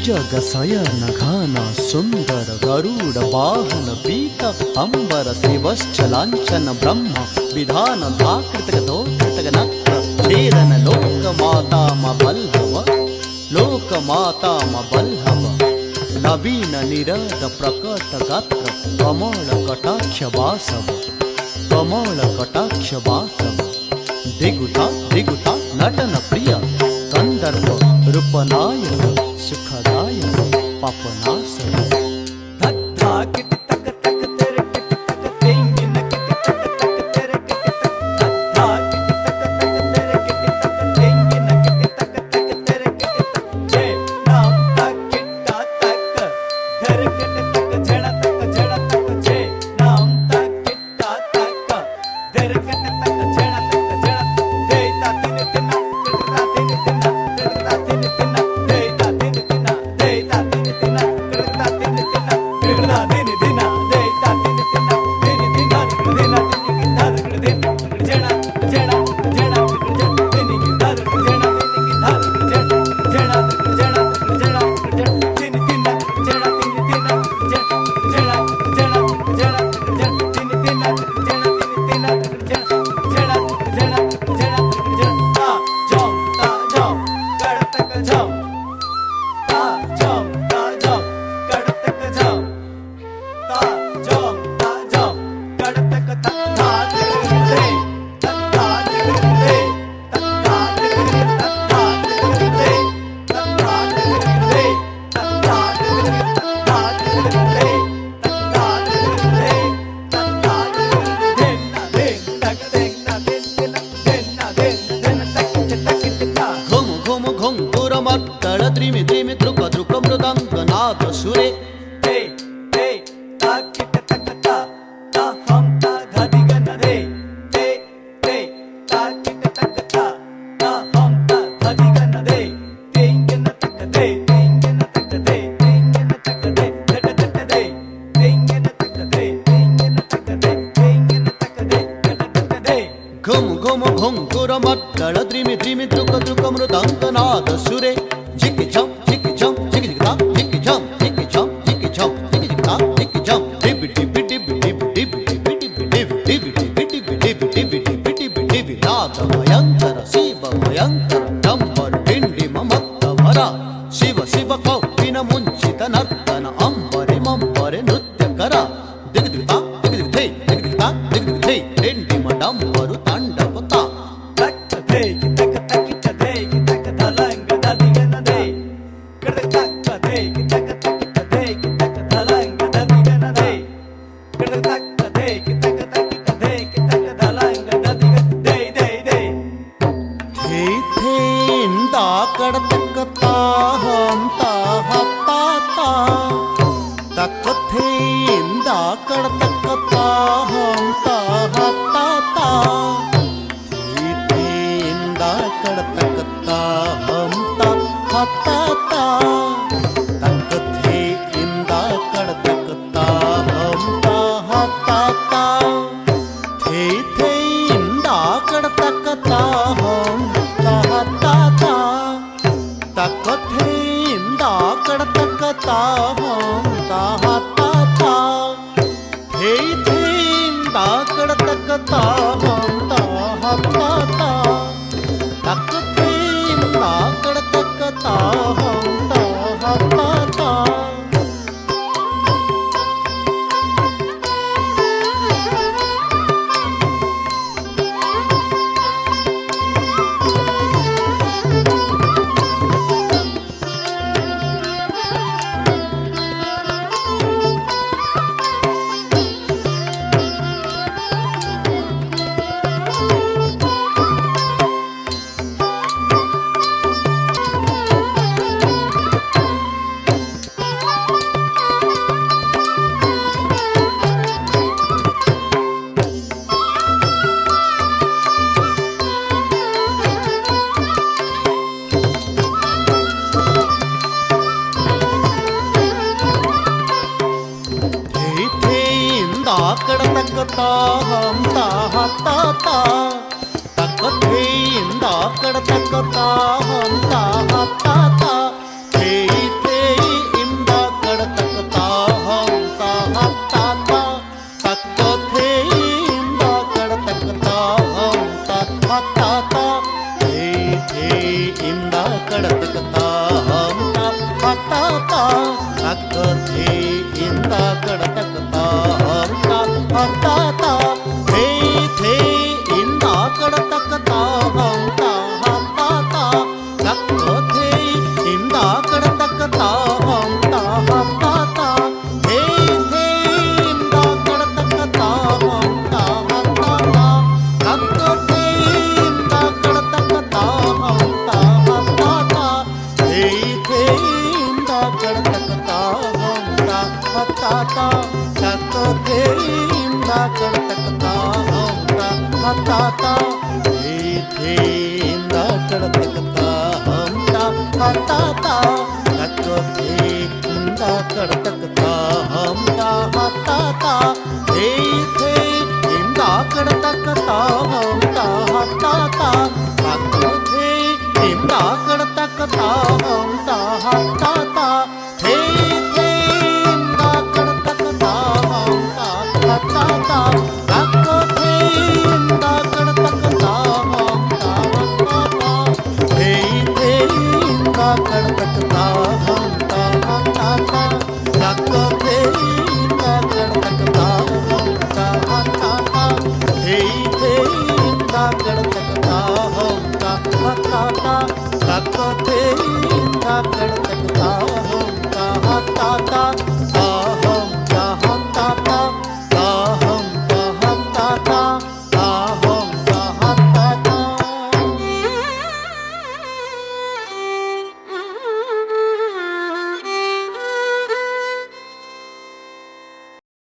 जगशयन घन सुंदर गरुड़ वाहन पीत अंबर शिवश्चलांचन ब्रह्म विधान धाकृतक धोकृतक नत्र छेदन लोक माता बल्लभ नवीन निरद प्रकट गात्र कमल कटाक्ष वासव दिगुता नटन प्रिय कंदर्प रूपनायक सुखदायक पापनाशक धक्का किट तक तक तेरे किट तक तेंगी न किट तक तक तेरे किट तक धक्का किट तक तक तेरे किट तक तेंगी न किट तक तक तेरे किट तक जे नाम तक किट्टा तक तेरे किट तक झड़ा तक जे नाम तक किट्टा तक तेरे किट तक झड़ा देता दिन दिन किट्टा दिन दिन किट्टा दिन दिन देता दिन दिन देता दिन दिन किट्टा दिन दिन किट्टा दिन दिन देता दिन दिन दिन दिन देना दिन की धार दिन जेना जेना जेना दिन की धार जेना दिन की धार जेना जेना जेना जेना दिन दिन जेना दिन दिन जेना जेना जेना जेना दिन दिन जेना दिन दिन जेना जेना जेना जेना ता जाओ कड़ तक जाओ ता जाओ कड़ तक जाओ ता जाओ कड़ तक ता दे ता दे ता दे ता दे ता दे ता घुम घुम घुंकुर मत्तळ द्रिमि द्रिमि द्रुक द्रुक मृदंग नाद सुरे दे दे ता किट तक ता हम ता धादी गन दे दे दे ता किट तक ता हम ता धादी गन दे तेंगन तक दे तेंगन तक दे तेंगन तक दे दट दट दे तेंगन तक दे तेंगन तक दे तेंगन तक दे दट दट दे घुम घुम घुंकुर मत्तळ द्रिमि द्रिमि द्रुक द्रुक मृदंग नाद सुरे झिक झम झिक झम झिक झिक ता झिक झम झिक झम झिक झम झिक झिक ता झिक झम डिब डिब डिब डिब डिब डिब डिब डिब डिब डिब डिब डिब नाद भयंकर शिव भयंकर डंबर डिंडी ममत्त भरा शिव शिव कौपिन मुंचित नर्तन अंबरे मंबरे नृत्य करा दिग दिग ता दिग दिग थे दिग दिग ता दिग दिग थे डिंडी मडंबरु तांडवता तक दे तक तक दे तक धलंग दादी गन दे कड़ तक दे तक तक दे तक धलंग दादी गन दे कड़ तक दे तक तक दे तक धलंग दादी गन दे दे दे थे थे इंदा कड़तकता हम ता हता ता तक थे इंदा कड़तकता हम ता हता ता थे थे इंदा कड़तकता हम ता हता ता तक थे इंदा कड़तकता हम ता हता ता थे थे इंदा कड़तकता हम ता ಕಡತಕತಾ ಹಂತ ಹತ್ತಾತ ಥೇಯಿ ಥೇಯಿ ಇಂದ ಕಡತಕತಾ ಹಂತ ಹತ್ತಾತ ತಕ್ಕ ಥೇಯಿ ಇಂದ ಕಡತಕತಾ ಹಂತ ಹತ್ತಾತ ಥೇಯಿ ಥೇಯಿ ಇಂದ ಕಡತಕತಾ ಹಂತ ಹತ್ತಾತ ತಕ್ಕ ಥೇಯಿ ಇಂದ ಕಡತಕತಾ ಹಂತ ಹತ್ತಾತ ಥೇಯಿ ಥೇಯಿ ಇಂದ ಕಡತಕತಾ ಹಂತ ಹತ್ತಾತ ತಕ್ಕ ಥೇಯಿ ಇಂದ ಕಡತಕತಾ ಹಂತ ಹತ್ತಾತ ಥೇಯಿ ಥೇಯಿ ಇಂದ ಕಡತಕತಾ ಹಂತ ಹತ್ತಾತ ತಕ್ಕ ಥೇಯಿ ಇಂದ ಕಡತಕತಾ ಹಂತ ಹತ್ತಾತ ಥೇಯಿ ಥೇಯಿ ಇಂದ ಕಡತಕತಾ ಹಂತ ಹತ್ತಾತ ತಕ್ಕ ಥೇಯಿ ಇಂದ ಕಡತಕತಾ ಹಂತ ಹತ್ತಾತ ಥೇಯಿ ಥೇಯಿ ಇಂದ ಕಡತಕತಾ ಹಂತ ಹತ್ತಾತ ತಕ್ಕ ಥೇಯಿ ಇಂದ ಕಡತಕತಾ ಹಂತ ಹತ್ತಾತ ಥೇಯಿ ಥೇಯಿ ಇಂದ ಕಡತಕತಾ ಹಂತ ಹತ್ತಾತ ತಕ್ಕ ಥೇಯಿ ಇಂದ ಕಡತಕತಾ ಹಂತ ಹತ್ತಾತ ಥೇಯಿ ಥೇಯಿ ಇಂದ ಕಡತಕತಾ ಹಂತ ಹತ್ತಾತ ತಕ್ಕ ಥೇಯಿ ಇಂದ ಕಡತಕತಾ ಹಂತ ಹತ್ತಾತ ಥೇಯಿ ಥೇಯಿ ಇಂದ ಕಡತಕತಾ ಹಂತ ಹತ್ತಾತ ತಕ್ಕ ಥೇಯಿ ಇಂದ ಕಡತಕತಾ ಹಂತ ಹತ್ತಾತ ಥೇಯಿ ಥೇಯಿ ಇಂದ ಕಡತಕತಾ ಹಂತ ಹತ್ತಾತ ತಕ್ಕ ಥೇಯಿ ಇಂದ ಕಡತಕತಾ ಹಂತ ಹತ್ತಾತ